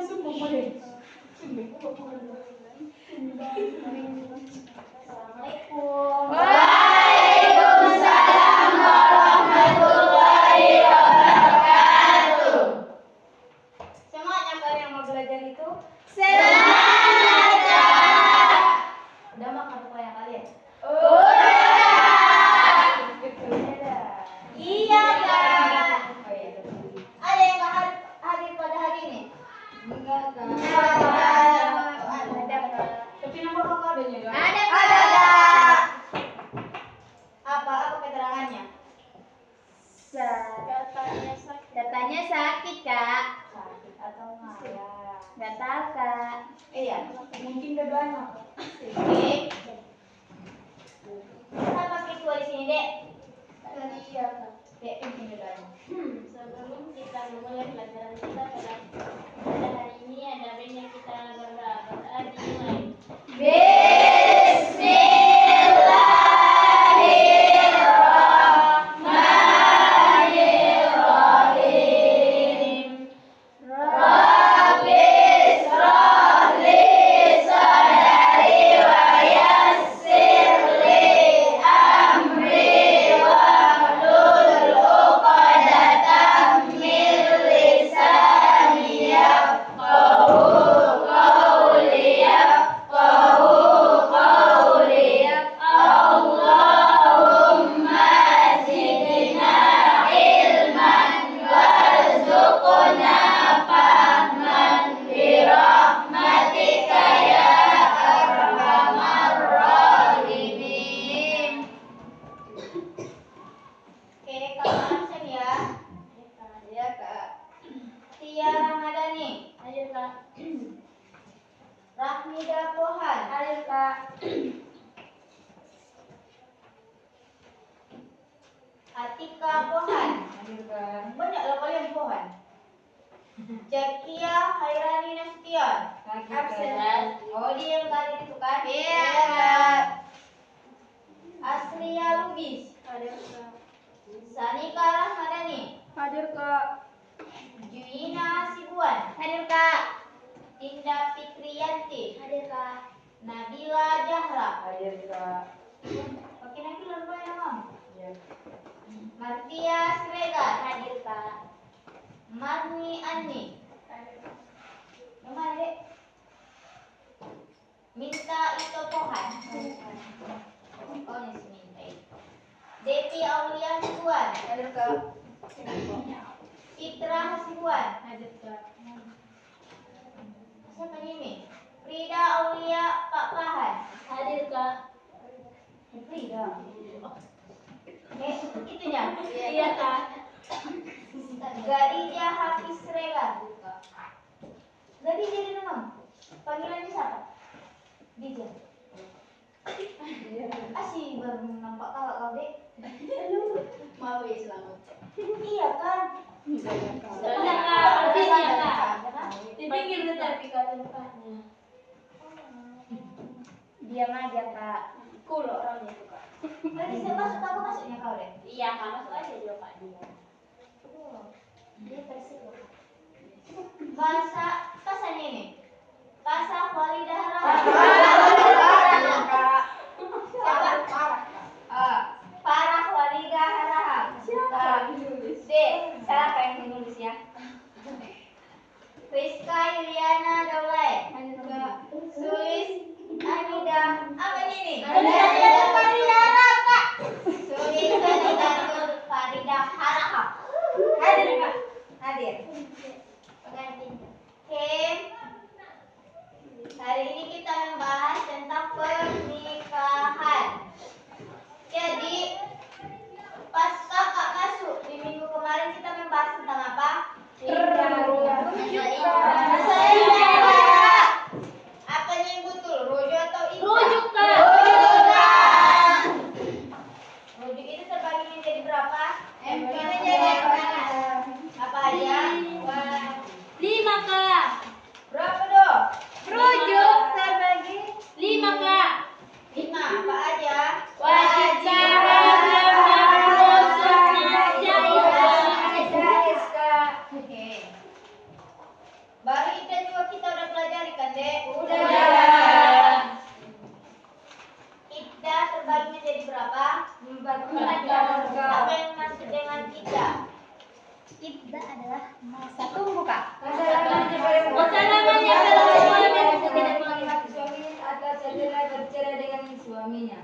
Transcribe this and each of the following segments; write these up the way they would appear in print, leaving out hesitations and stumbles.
Assalamualaikum. Waalaikumsalam warahmatullahi wabarakatuh. Semuanya kalian mau belajar itu? Semangat, Kak. Udah makan pokoknya kalian? Udah. Iya, Kak. Oh iya. Ada yang nggak hadir pada hari ini? Enggak, Kak. Ada, Kak. Tapi nomor kakak adanya kan? Ada, Ada, Kak. Kak. Apa keterangannya? Katanya sakit, Kak. Sakit atau marah? Enggak tahu, Kak. Iya. Mungkin dua-duanya. Oke. Siapa ketua di sini, Dek? Iya, Kak. Dek, ini dua-duanya. Sebelum kita memulai pelajaran kita pada hari ini ada baiknya kita berdoa dimulai. Bismillahirrahmanirrahim. Rabbi israh li sadri wa yassir li amri wahlul 'uqdatam min lisani yafqahu qawli. Allahumma zidna ilman warzuqna fahman birahmatika ya arhamar rahimin. Oke, kamu absen ya. Ya, Kak. Tia Ramadhani, Hadir, Kak. Rahmida Pohan, Hadir, Kak. Atika Pohan. Hadir, Kak. Banyak lah kalian Pohan. Jakia Hairani Nasution. Absen. Oh, dia yang kali itu kan? Iya, Kak. Asria Lubis, Hadir, Kak. Sanika Rahmadani, Hadir, Kak. Juina Sibuan, Hadir, Kak. Dinda Fikriyanti, Hadir, Kak. Nabila Jahra. Hadir, Kak. Oke, Nabila lumayan, Mam. Iya. Martia Siregar, Hadir, Kak. Marni Ani. Yang mana, Dek? Minta Ito Pohan. Oh, ini si Minta itu. Devi Aulia Hasibuan. Hadir, Kak. Citra Hasibuan. Hadir, Kak. Siapa ini? Frida Aulia Pak Pahan. Hadir, Kak. Frida. Itunya. Iya, Kak. Gadija Hafiz Regar. Gadija di nama. Panggilannya siapa? Dija. Asih baru nampak kakak kau, Dek. Mau ya selamat. Iya kan? Sudah, Kak. Artinya, Kak. Dipikir bentar dikasih mukanya. Diam aja, Kak. Cool orangnya itu, Kak. Tadi saya masuk apa masuknya kau, Dek? Iya, Kak. Masuk aja dulu, Kak. Dia persik loh. Bahasa pasannya ini. Pasah Walidah Raham. Siapa? Farah Walidah Raham. Dek, salah apa yang menulis ya? Rizka Yuliana Daulay. Sulis Anida. Apa ini? Sulis Anida Farida Harahap. Hadir, Kak. Hadir. Penggantinya. Oke. Hari ini kita membahas tentang pernikahan. Jadi pas kakak masuk di minggu kemarin kita membahas tentang apa? Apanya yang betul? Rojo atau Ika? Rujuk, Kak. Rujuk, Kak. Dek? Udah. Iddah terbagi menjadi berapa? 4 Apa Kak. yang dimaksud dengan iddah? Iddah adalah masa tunggu, Kak. Masa lamanya pada Masa lamanya pada suami tidak menghormati suaminya atau cedera bercerai dengan suaminya.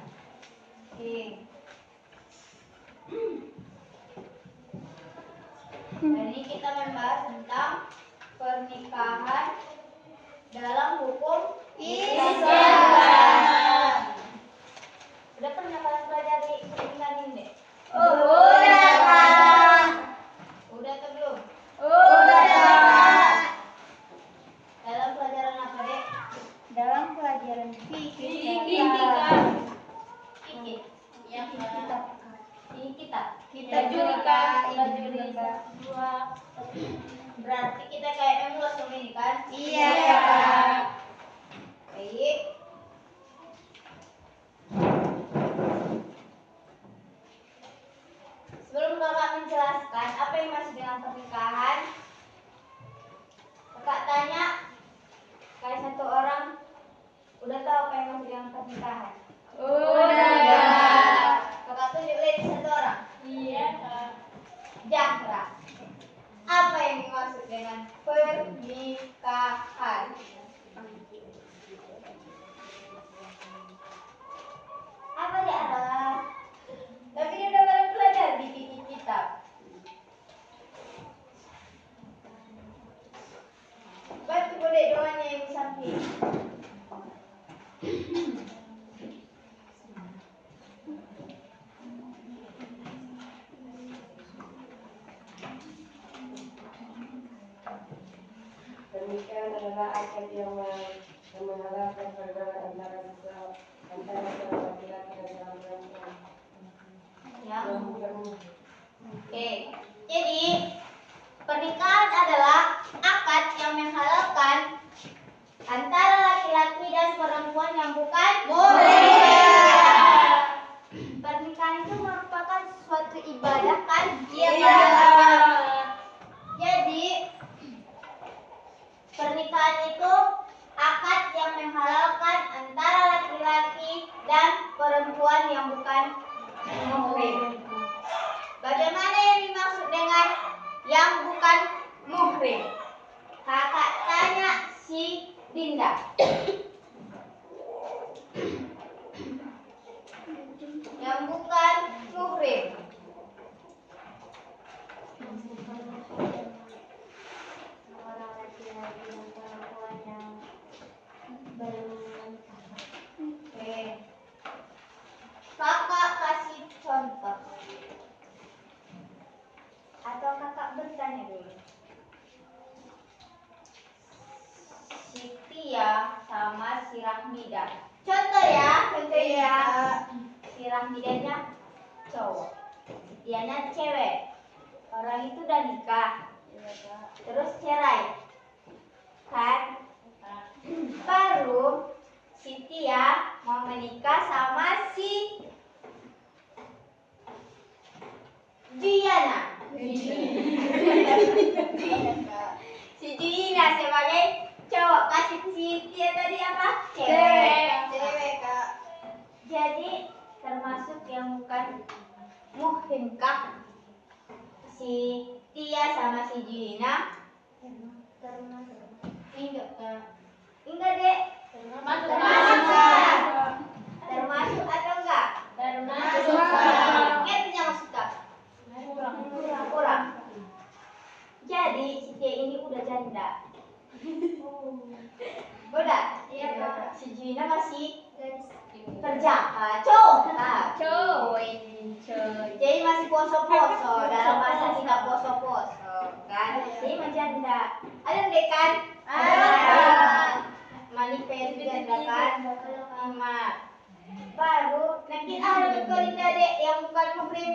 Oke. Hari ini kita membahas tentang pernikahan dalam hukum Islam. Udah pernah kalian pelajari pernikahan ini, Dek? Udah, Kak. Udah atau belum? Udah. Dalam pelajaran apa, Dek? Dalam pelajaran fikih, Fikih. Yang Ini kita. Kita juga, Kak. Ini juga, Kak. Berarti kita kayak mengulas ini kan? Iya, Kak. Baik. Sebelum kakak menjelaskan apa yang masuk dengan pernikahan, kakak tanya kayak satu orang udah tahu apa yang masuk dengan pernikahan. Udah. Kakak tunjuk lagi satu orang. Iya, Kak. Jahra. Apa yang dimaksud dengan pernikahan? Apa ya? Tapi dia udah pernah belajar di fikih kitab. Bantu boleh doanya yang di samping. Pernikahan adalah akad yang mengharapkan persaudaraan antara seorang laki-laki dan seorang perempuan. Ya. Yang bukan Oke. Jadi pernikahan adalah akad yang menghalalkan antara laki-laki dan perempuan yang bukan Pernikahan itu merupakan suatu ibadah kan? Iya, Kak. Jadi pernikahan itu akad yang menghalalkan antara laki-laki dan perempuan yang bukan muhrim. Bagaimana yang dimaksud dengan yang bukan muhrim? Kakak tanya si Dinda. Yang bukan muhrim. Orang laki-laki dan perempuan yang belum menikah. Oke. Kakak kasih contoh. Atau kakak bertanya dulu. Si Tia sama si Rahmida. Contoh ya, contohnya. Si Rahmidanya cowok, si Tianya cewek. Orang itu udah nikah, terus cerai, kan? Baru si Tia mau menikah sama si Diana. Si Dina sebagai cowok, kasih si Tia tadi apa? Cewek, Kak. Jadi termasuk yang bukan muhrim kah? Si Tia sama si Dina termasuk. Enggak, Kak. Enggak, Dek. Termasuk. Termasuk atau enggak? Termasuk. Ingat punya maksud Kak? Kurang. Jadi si Tia ini udah janda. Udah? Iya, Kak. Si Dina masih kerja, cowok. Jadi masih poso-poso dalam masa kita poso-poso, kan? Jadi menjanda. Ada deh kan? Ada. Manifest janda kan? 5. Baru nanti ada berkelinda dek yang bukan muhrim.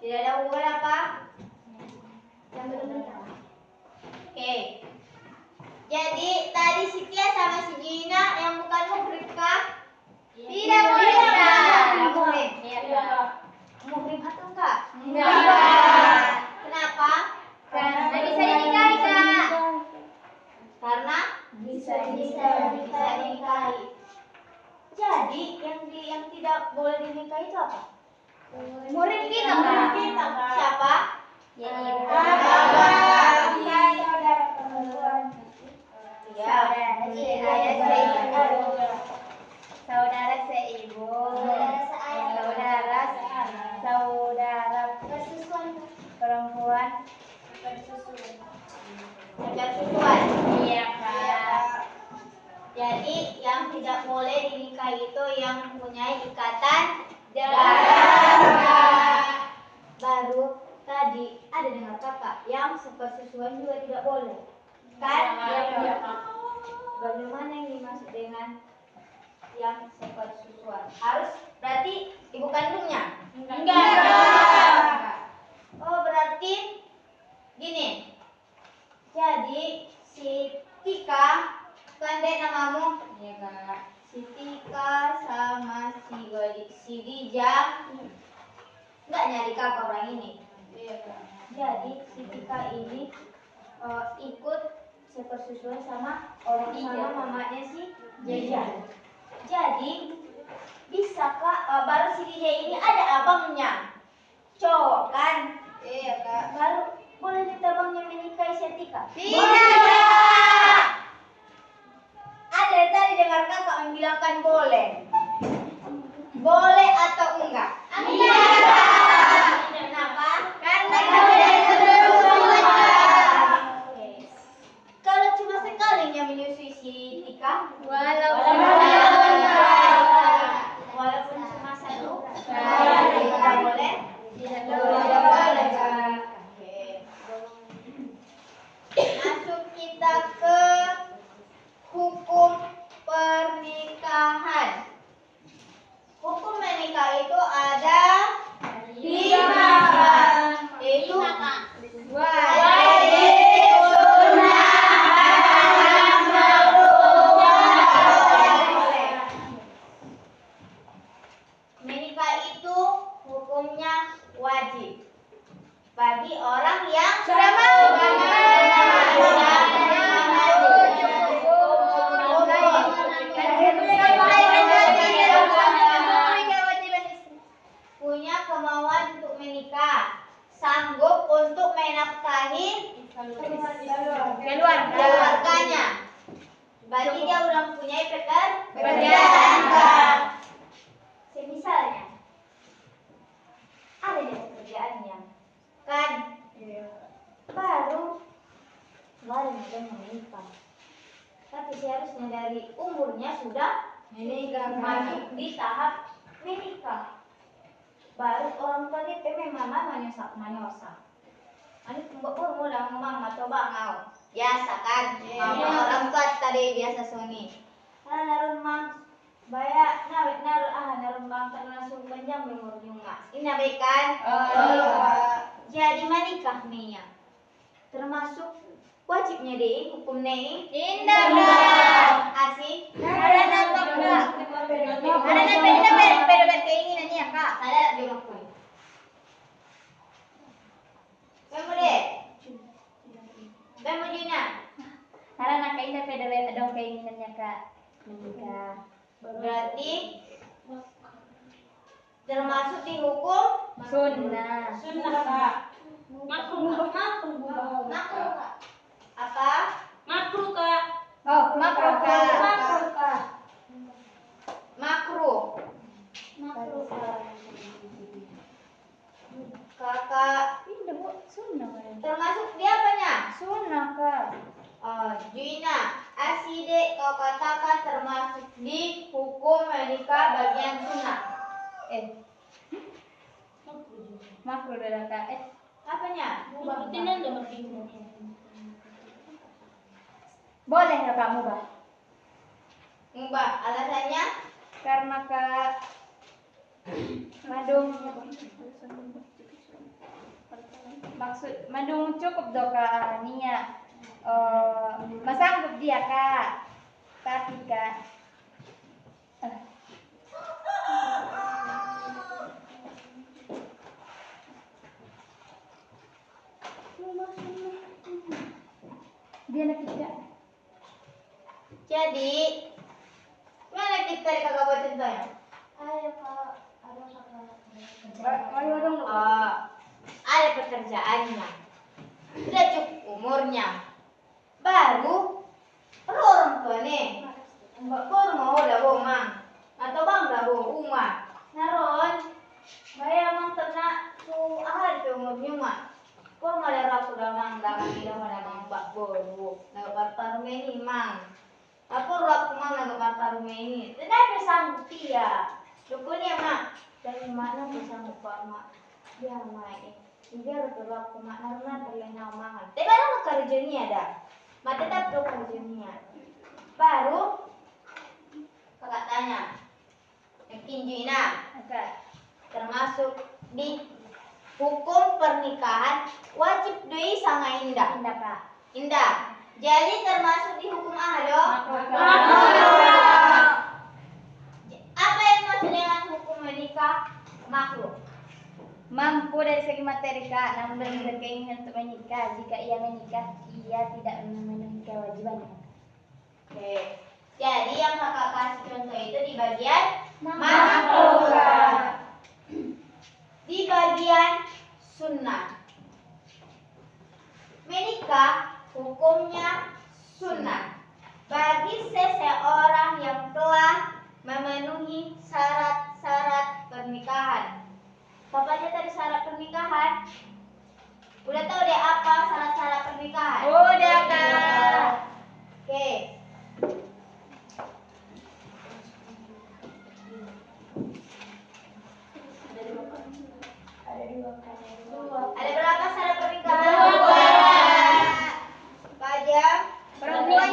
Tidak ada hubungan apa? Yang belum menikah. Oke. Jadi tadi si Tia sama si Gina yang bukan muhrim kah? Tidak muhrim. Tidak muhrim. Iya, Kak. Muhrim atau enggak? Enggak. Kenapa? perempuan Sekedar susuan. iya kak. Jadi yang tidak boleh dinikahi itu yang mempunyai ikatan darah. Baru tadi ada dengar kakak yang sepersusuan juga tidak boleh. Kan? Iya, Kak. Bagaimana yang dimaksud dengan yang sepersusuan? Harus berarti ibu kandungnya? Enggak. Oh, berarti gini. Jadi si Tika, kan dek namamu? Iya kak. Si Tika sama si Dijam nggak nyari kakak orang ini. Jadi si Tika ini ikut sepersusuan sama orang sama mamanya si Dijam. Jadi bisakah baru si Dijam ini ada abangnya cowok kan? Iya kak. Baru boleh minta abangnya menikahi si Tika? Tidak. Ada tadi dengar kakak membilangkan boleh. Boleh atau enggak? Enggak. Kenapa? Karena oke. Kalau cuma sekalinya menyusui si Tika, walaupun cuma satu kali, tidak boleh. Tidak boleh. Oke. Masuk kita ke hukum pernikahan. Hukum menikah itu ada 5, yaitu wajib, sunnah, haram, makruh. Menikah itu hukumnya wajib bagi orang yang sudah mau. Punya kemauan untuk menikah, sanggup untuk menafkahi keluarganya. Berarti dia udah mempunyai pekerjaan. Misalnya ada di pekerjaannya, kan? Baru mau menikah. Tapi seharusnya dari umurnya sudah masuk di tahap menikah. Baru orang tua dia memang menyosak. Ani baru mudah mama atau bangau. Biasa kan? Mama orang tua tadi biasa soni. Narun mang baya narun bang termasuk panjang umur junga. Ini nabe kan? Jadi menikah nih ya. Termasuk wajibnya deh hukum nih. Indah. Asik. Ada beda keinginannya ya kak. Ada di rumahku. Kamu deh. Kamu Jina. Karena kak Indah beda dong keinginannya kak. Menikah. Berarti termasuk di hukum Sunnah. Kak. makruh kak. Apa? Makruh Kak. Oh, makruh kak. Makruh. Kakak Indah bu, sunnah kan? termasuk di apanya? Sunnah kak. Juina, Aside kau katakan termasuk di hukum menikah bagian sunnah. Makruh adalah kak. Apanya? Ikutin aja makin. Boleh nggak kamu bah? Mubah. Alasannya? Karena kak madung madung cukup dong kak Nia. Masanggup dia kak. Tapi kak dia nak kita. Jadi, mana kita di kakak buat contohnya? Ayo Kak, ada kakak. Ada pekerjaannya, sudah cukup umurnya, baru orang tua nih, baru mau udah bomang atau bang udah rumah, naron, bayar mang ternak tu ahad tu umurnya mah, Kok malera aku damang damang ida damang bak boru. Nagapartarume ini mang. Aku rak mang nagapartarume ini. Tidak sanggup dia. Dukun ya mak. Dari mana bisa ngupak mak? Dia mak ini. Dia rak mak naruna terlena mangan. Tapi mana kerjanya ada? Mak tetap do kerjanya. Baru kakak tanya. Yakin Juina? Oke. Termasuk di hukum pernikahan wajib doi sama indah. Indah Kak. Indah. Jadi termasuk di hukum apa dong? Apa yang masuk dengan hukum menikah? Makruh. Mampu dari segi materi Kak, namun belum berkeinginan untuk menikah. Jika ia menikah, ia tidak memenuhi kewajibannya. Oke. Jadi yang kakak kasih contoh itu di bagian Makruh. di bagian sunnah. Menikah hukumnya sunnah bagi seseorang yang telah memenuhi syarat-syarat pernikahan. Bapaknya tadi syarat pernikahan. Udah tahu deh apa syarat-syarat pernikahan? Udah Kak. Oke. Ada berapa syarat pernikahan? Dua. Pajak. Perempuan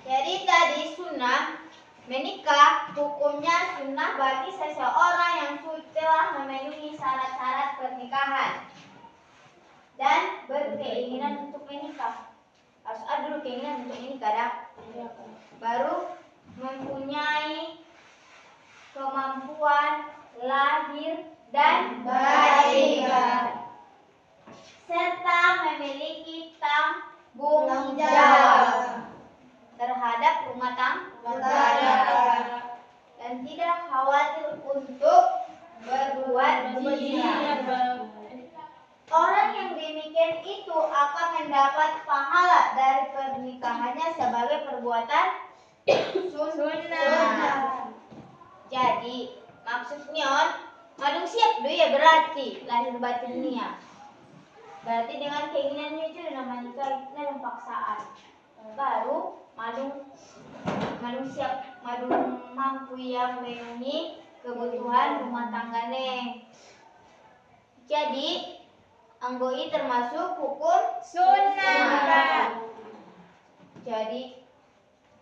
Jadi tadi sunnah menikah hukumnya sunnah bagi seseorang yang telah memenuhi syarat-syarat pernikahan dan berkeinginan untuk menikah. Harus ada dulu keinginan untuk menikah dah. Baru mempunyai kemampuan lahir dan batin serta memiliki tanggung jawab terhadap rumah tangga dan tidak khawatir untuk berbuat zina. Orang yang demikian itu akan mendapat pahala dari pernikahannya sebagai perbuatan sunnah. Jadi maksudnya madung siap dulu ya berarti lahir batinnya. Berarti dengan keinginannya itu namanya nikah dalam paksaan. Baru madung siap madung mampu yang memenuhi kebutuhan rumah tanggane. Jadi anggoi termasuk hukum sunnah. Jadi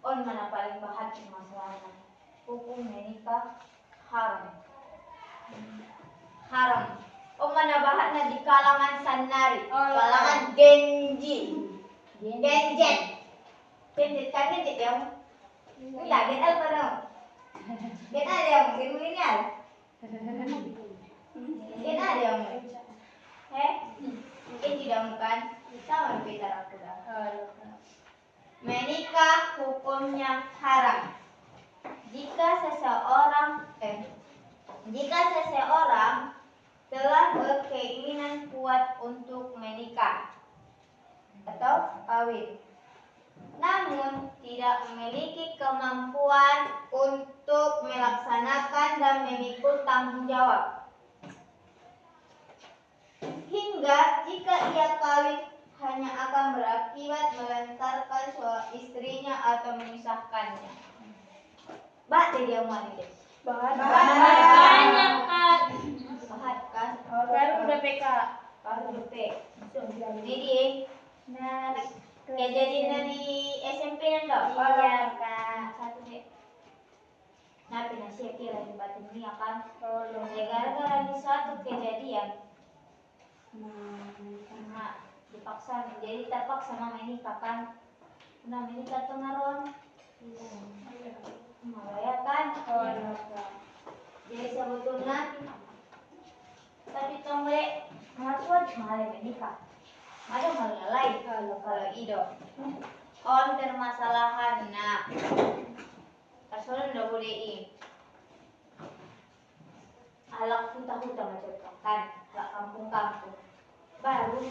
on mana paling bahagia masalahnya? Hukum menikah haram. Haram. On mana bahatnya di kalangan sanari, kalangan genji, genjet. Genjet kan genjet yang enggak get apa dong? Get ada yang milenial. Get ada yang mungkin tidak bukan sama pintar aku dah. Menikah hukumnya haram. Jika seseorang telah berkeinginan kuat untuk menikah atau kawin, namun tidak memiliki kemampuan untuk melaksanakan dan memikul tanggung jawab, hingga jika ia kawin hanya akan berakibat melantarkan istrinya atau memisahkannya. Mbak dia mau deh. Banyak Kak. Bahat kan? Baru udah PK. Baru DP. Jadi, Nah, kejadian di SMP nando. iya Kak. Satu deh. Nah, pinasih kira di batin ini akan. Ya gara-gara di suatu kejadian. Nah, dipaksa jadi terpaksa mama menikah kan. Nah, menikah pengaruh. Ya kan? Jadi sebetulnya tapi tombe ngasuat malah menikah. Ada hal lain kalau itu. On permasalahan nah. Asalnya udah bolehin. Alak huta-huta macam kan, alak kampung-kampung. Baru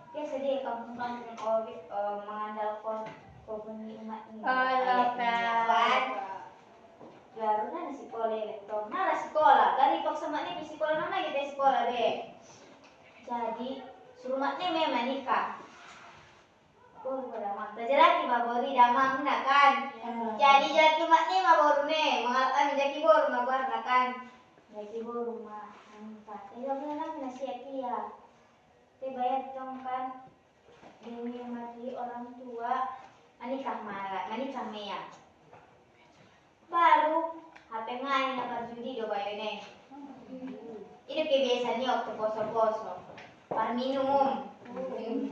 dia sedih kampung-kampung mengandalkan mak ni memang nikah. Laki mabori damang na kan. Jadi jaki mak ni maboru ne, mengalami jaki boru mabar na kan. Lagi baru mah angkat. Ayo benar nasi ya. Te bayar dong kan. Demi mati orang tua. Manikah mea. Baru HP ngai na judi do bayo ne. Itu kebiasaannya waktu poso-poso. Par minum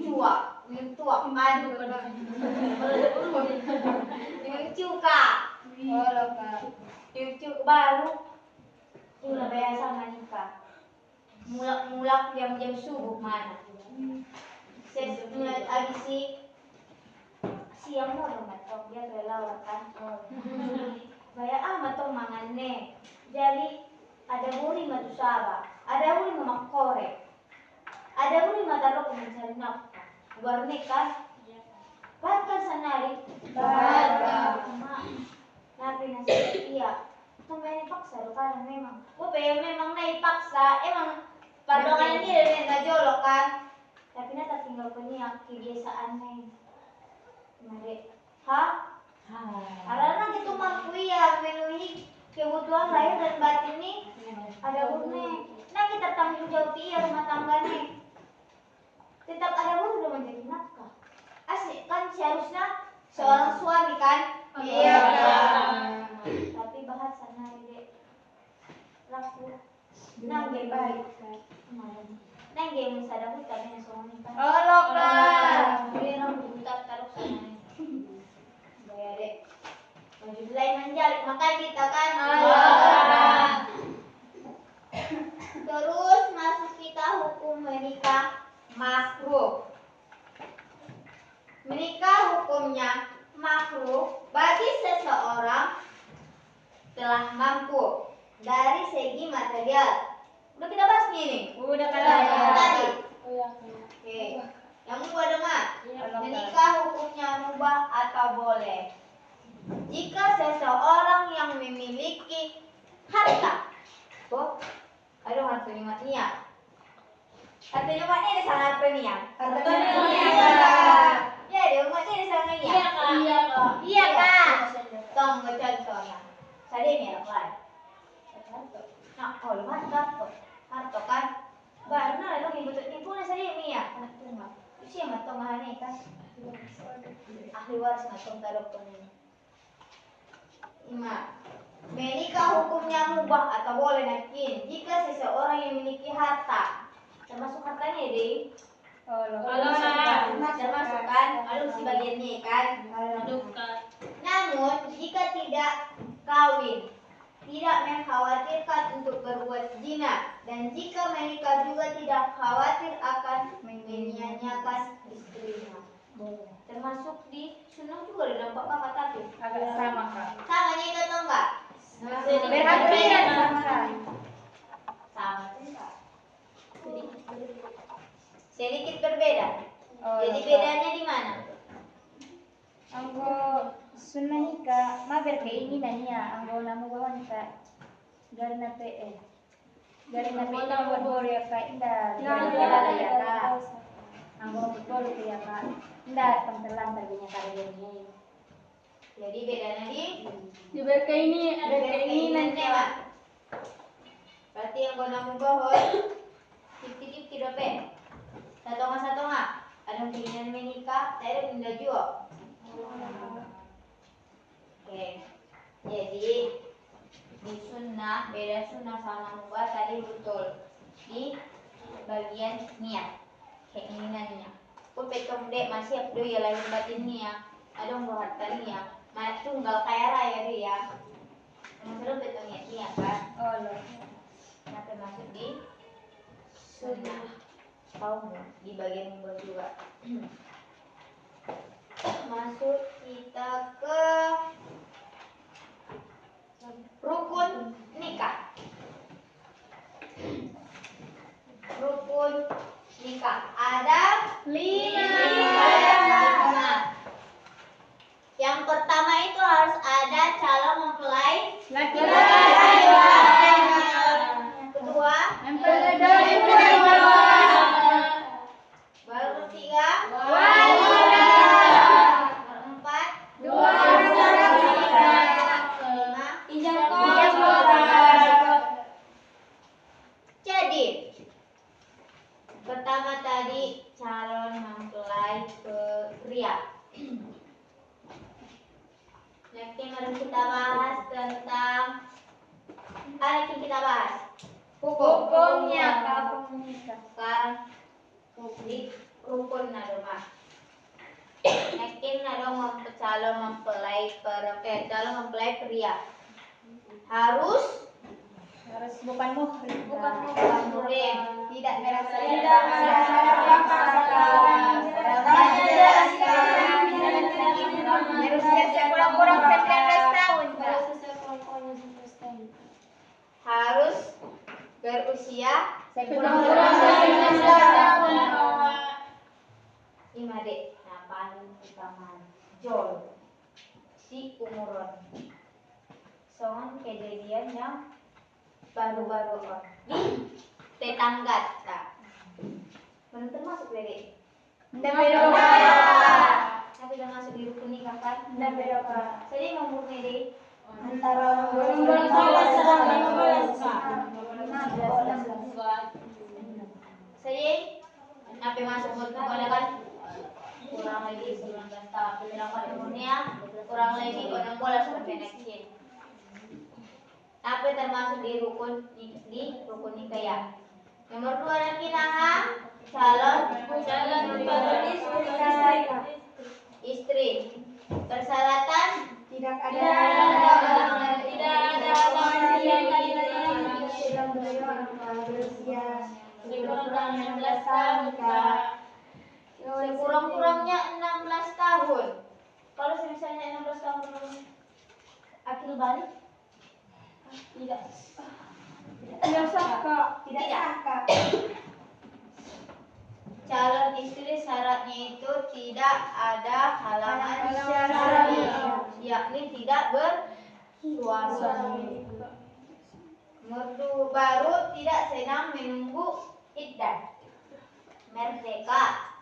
cuak kan. Minum cuka. Oh, Kak. Minum cuka baru. Itu udah biasa menikah. Mulak jam-jam subuh mana. Saya abis siang mau dong matok dia kelelawar kan. Bayar matok mangan ne. Jadi ada buri matu saba, ada buri mamak korek, ada buri mata rok mencari nafkah. Luar nikah, bahkan sanari, nabi nasi iya, kembali paksa karena memang, memang naik paksa, emang pardongan ini dari najolok kan, tapi nata tinggal punya kebiasaan nih, mari, karena itu mampu ya memenuhi kebutuhan lahir dan batin nih. Ada burne, nah kita tanggung jawab rumah tangga nih. Tetap ada burne udah menjadi nafkah. Asli kan seharusnya seorang suami kan? Iya. Tapi bahasa nari laku nangge baik. Nangge musada buta dengan suami kan? Oh, Kak. Beli rambut buta taruh sana. Bayar deh. Baju belai menjalik makan kita kan? Terus masuk kita hukum menikah makruh. Menikah hukumnya makruh bagi seseorang telah mampu dari segi material. Udah kita bahas ini. Udah kan. Tadi. Oke. Yang mubah dengar. Menikah hukumnya mubah atau boleh. Jika seseorang yang memiliki harta. Aduh, harta lima niat. Harta lima ini ada sangat peniat. Harta lima ya, dia umat ini ada sangat niat. Iya, Kak. Tong contohnya. Saya ini apa lain? Nah, kalau harta kan. Baru na lalu ibu ibu na saya ini ya. Anak tunggal. Siya matong mahani kan. Ahli waris matong tarok ini. Ima. Menikah hukumnya mubah atau boleh nakin jika seseorang yang memiliki harta, termasuk hartanya deh. Termasuk kan, alung si bagiannya kan. Namun jika tidak kawin, tidak mengkhawatirkan untuk berbuat zina, dan jika menikah juga tidak khawatir akan menyia-nyiakan istrinya. Termasuk di sunnah juga dampak kakak tapi Agak sama, Kak. sama itu atau enggak? Berbeda sama, Kak. Sama enggak? Sedikit berbeda. Jadi bedanya di mana? Anggo sunnah ika ma berkeinginan ya anggo namu bawan ka garna pe berbor ya ka inda garna ya ka anggo betul ya ka inda pentelan terbinya karirnya. Jadi bedanya di berkeinginan ya, Pak. Berarti yang gua namu bahon tip-tip dope. Satu nggak ada keinginan menikah, saya udah jual. Oke, jadi di sunnah beda sunnah sama mubah tadi betul di bagian niat keinginannya. Pun petong dek masih abdo ya lahir batinnya, ada nggak hartanya, mana tunggal kaya raya dia. Terus petong niatnya kan? Nah termasuk di sunnah. Tahu di bagian mubah juga. Masuk kita ke rukun nikah. Rukun nikah ada 5. Yang pertama itu harus ada calon mempelai laki-laki. Yang kedua baru Next mari kita bahas tentang yang kita bahas Hukumnya kawin nikah. sekarang di rukun na rumah. Next na dong calon mempelai pria harus Bukan muhrim. muhrim, tidak melaksanakan Tidak melaksanakan. berusia sekurang-kurang 19 tahun. Harus berusia sekurang-kurang 19 tahun. Ima dek, nah paling utama jol si umuron. Soalnya kejadian yang baru-baru di tetangga tak. Mana termasuk dek? Tapi udah masuk di rukun nikah kan? Jadi umurnya dek Antara saya sampai masuk umur sekolah kan kurang lagi 19 tahun. Sedangkan umurnya kurang lagi 16 sampai naikin. Tapi termasuk di rukun nikah ya. Nomor 2 lagi nah calon istri. Persyaratan tidak ada Sekurang-kurangnya 16 tahun, Kak. sekurang-kurangnya 16 tahun. Kalau misalnya 16 tahun belum akil balik tidak sah. calon istri syaratnya itu tidak ada halangan Halangan syar'i, syar'i. yakni tidak bersuami. Mertu baru tidak sedang menunggu iddah, merdeka,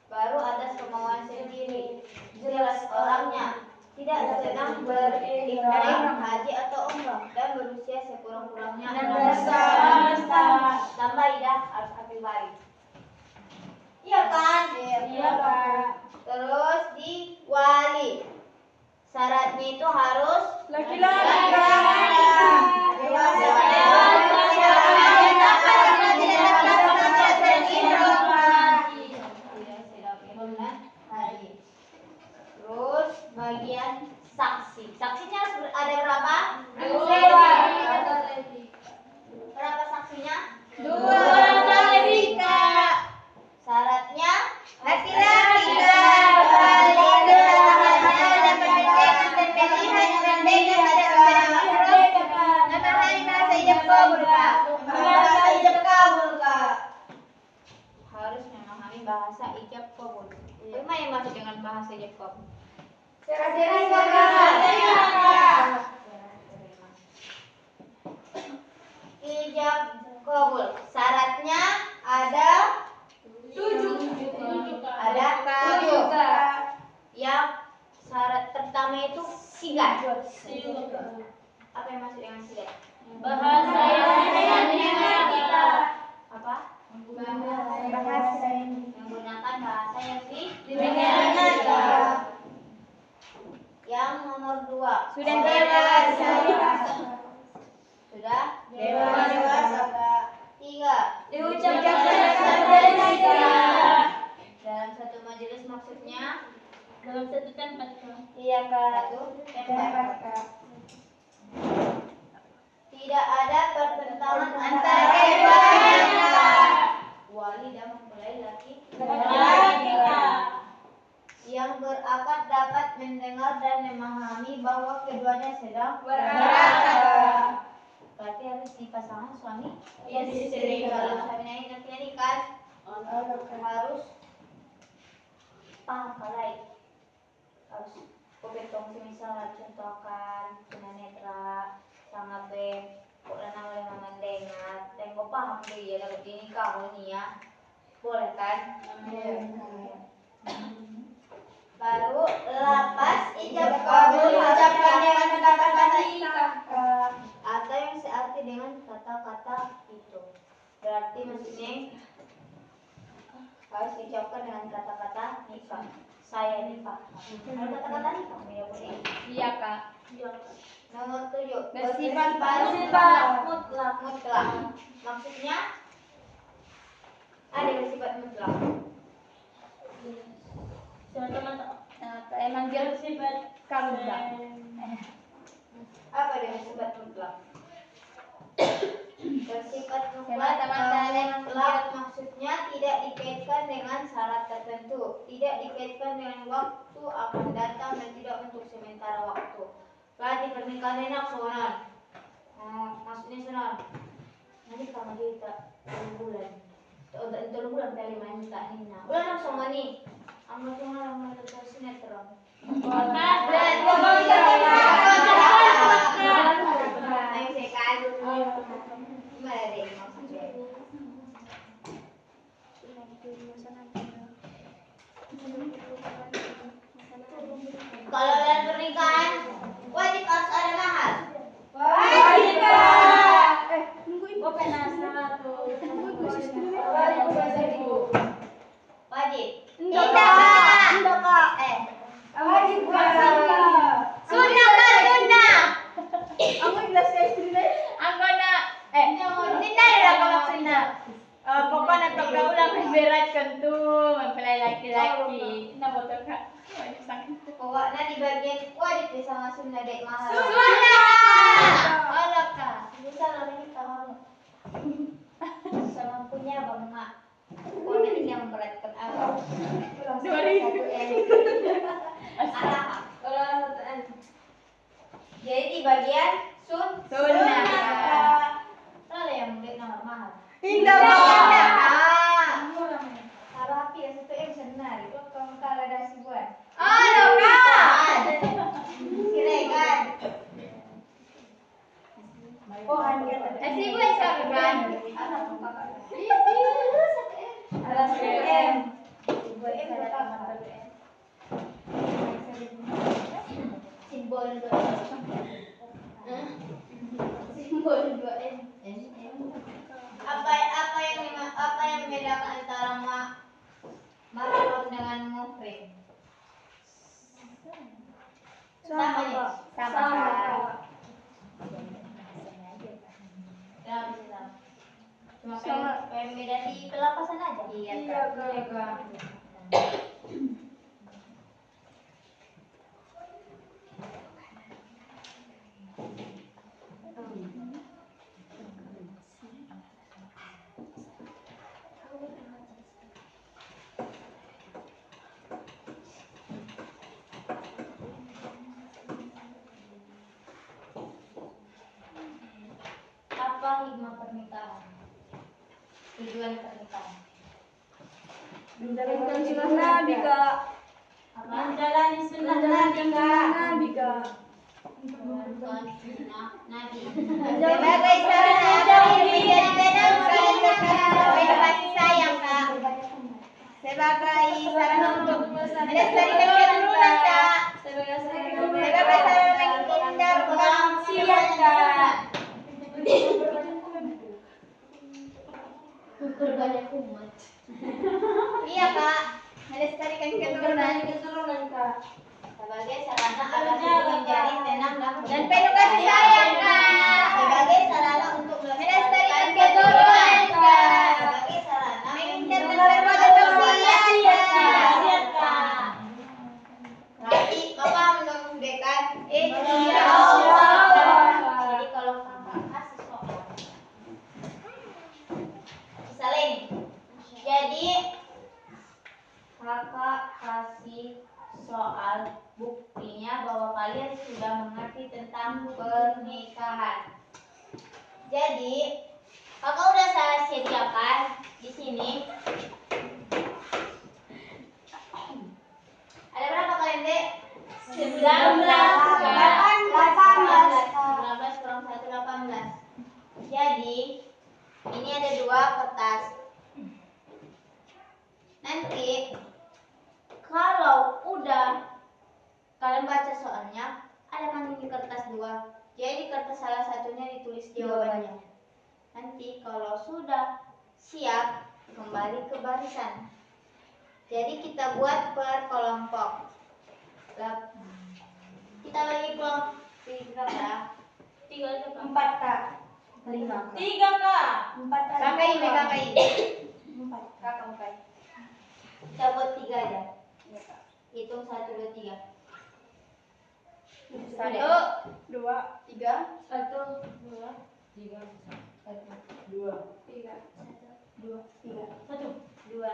baru atas kemauan sendiri, jelas orangnya, tidak sedang beribadah haji atau umrah dan berusia sekurang-kurangnya 16 tahun. Tambah idah harus akil balik. Iya kan? Iya, Pak. Terus di wali. Syaratnya itu harus Laki-laki. Terus bagian saksi. Saksinya ada berapa? Berapa saksinya? Syaratnya laki-laki harus memahami bahasa ijab qabul. Apa yang maksud dengan bahasa ijab qabul? Ijab qabul syaratnya ada 7. Yang syarat pertama itu sigat. Apa yang maksud dengan sigat? Bahasa yang kita Apa? Bahasa ini. Menggunakan bahasa yang Didengar kita. Yang nomor 2 Sudah dewasa. Sudah? Dewasa. 3 Diucapkan dalam satu majelis maksudnya dalam satu tempat, Kak. Iya, Kak. satu tempat. Dapat, Kak. Tidak ada pertentangan antara keduanya. Wali dan mempelai laki Laki-laki. yang berakad dapat mendengar dan memahami bahwa keduanya sedang Berakad. Berarti harus di pasangan suami Istri. Kalau suami nanti kan harus paham kalai. Harus kopetong semisal contohkan tunanetra sangat be kok lanang oleh mendengar dan kau paham dia dapat ini kau nih ya boleh kan? Baru lapas ijab kabul ucapkan dengan kata-kata nikah atau yang searti dengan kata-kata itu. Berarti maksudnya harus diucapkan dengan kata-kata nikah. Saya nikah. Ada kata-kata nikah ya boleh. Iya, Kak. Nomor 7. Bersifat Mutlak. Maksudnya ada bersifat mutlak. Memanggil Bersifat karuba. Apa dengan sifat mutlak? Bersifat Teman-teman, mutlak maksudnya tidak dikaitkan dengan syarat tertentu, tidak dikaitkan dengan waktu akan datang dan tidak untuk sementara waktu. Berarti pernikahan enak sonan. Maksudnya sonan. Nanti kalau kita 3 bulan. Untuk 3 bulan kali main tak nina. Udah langsung mani. Amal tuh sinetron. Kalau dalam pernikahan wajib harus ada mahar. Wajib. Tidak. Sunnah. Tidak ada apa maksudnya. Pokoknya pergaulan memberatkan tuh mempelai laki-laki. Nah, betul kak. Pokoknya di bagian wajib bisa ngasih dek mahar. Allah kak. Bisa orang kita orang. Sama punya bang mak. Pokoknya ini yang memberatkan aku. 2000. Jadi di bagian Sunnah. Lalu yang dek nomor mahar. Kalau api yang 1 M senar itu kalau ada sibuan. Siregan. Sibuan sekarang. Ada 1 M. Simbol 2M. Apa yang membedakan antara mahram dengan muhrim? Sama ya? Sama. Kenapa sih sama? Cuma kayak beda di pelapasan aja. Iya Kak. Apa hikmah pernikahan? Tujuan pernikahan? Menjalankan sunnah Nabi Kak. menjalani sunnah Menjalankan Nabi. sunnah Nabi Kak. Nabi. Sebagai sarana menjadi tenang dan kasih sayang kak. Sebagai sarana untuk melestarikan keturunan kak. Sebagai sarana menghindar maksiat kak. Berbanyak umat. Iya kak. Melestarikan keturunan Kak. Sebagai sarana agar menjadi tenang dan penuh kasih sayang kak. Sebagai sarana untuk Melestarikan keturunan kak. Sebagai sarana Menghindar perbuatan maksiat kak. Berarti Bapak menunjukkan Insya Allah. Jadi kalau kakak kasih soal misalnya ini. Jadi kakak kasih soal buktinya bahwa kalian sudah mengerti tentang pernikahan. Jadi kakak udah saya sediakan di sini. Ada berapa kalian dek? 19 kurang 1 18. Jadi ini ada 2 kertas. Nanti kalau udah kalian baca soalnya, ada kan ini kertas 2. Jadi kertas salah satunya ditulis jawabannya. Nanti kalau sudah siap, kembali ke barisan. Jadi kita buat per kelompok. Kita bagi Tiga kak. Tiga aja kak. 4 kak. 5 kak. 3 kak. 4 kak. Kakak ini, kakak ini. 4 kakak 4. Cabut 3 aja. Iya kak. Hitung 1, 2, 3. 1, 2 3 1, 2, 3. 1 2 3 2 3 1. 2.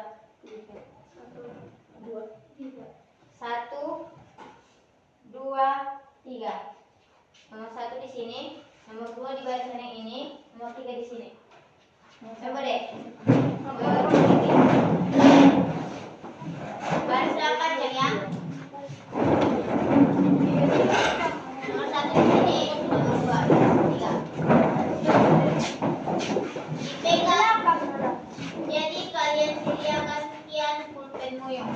2 1, 2, 3. Nomor 1 di sini, nomor 2 di barisan yang ini, nomor 3 di sini. Coba deh. Baris panjang ya. Nomor 1 di sini, nomor 2, 3. Dipegang. Jadi kalian sediakan sekian pulpen moyong.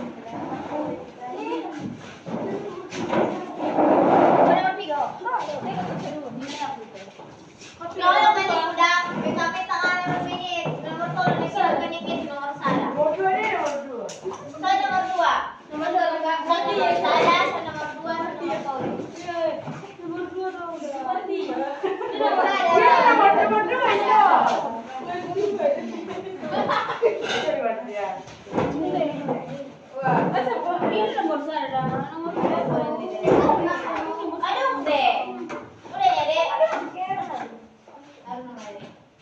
Kalau mani udah sampai tengah menit, nomor tol lagi sedikit nomor salah. nomor 2 deh, nomor 2. So nomor 2, nomor 2 satu yang salah, so nomor 2 satu nomor tol. Nomor 2 dong udah. Nomor Iya, nomor 2 ya. Wah, Ini nomor saya nomor Aduh deh, udah ya deh.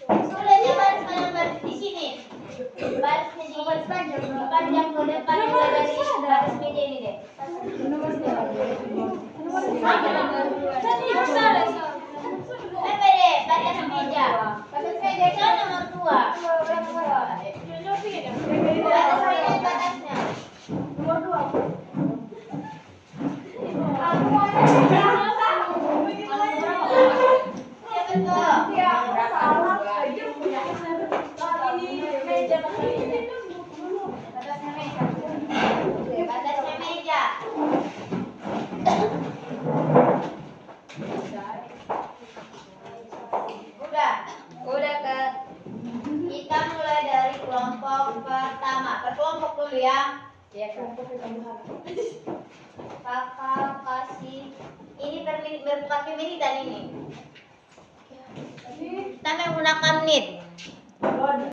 Sudah dia baris di sini. Barisnya di panjang ke depan juga dari baris meja ini deh. Apa deh, baris meja. Baris meja kan nomor 2. Baris meja batasnya. nomor 2. Ya betul. Iya, salah. Ini meja Batasnya meja. Batasnya meja. Udah Kak. Kita mulai dari kelompok pertama. Berkelompok dulu ya. Iya, Kak. Kakak kasih ini pakai menitan ini. Kita menggunakan menit.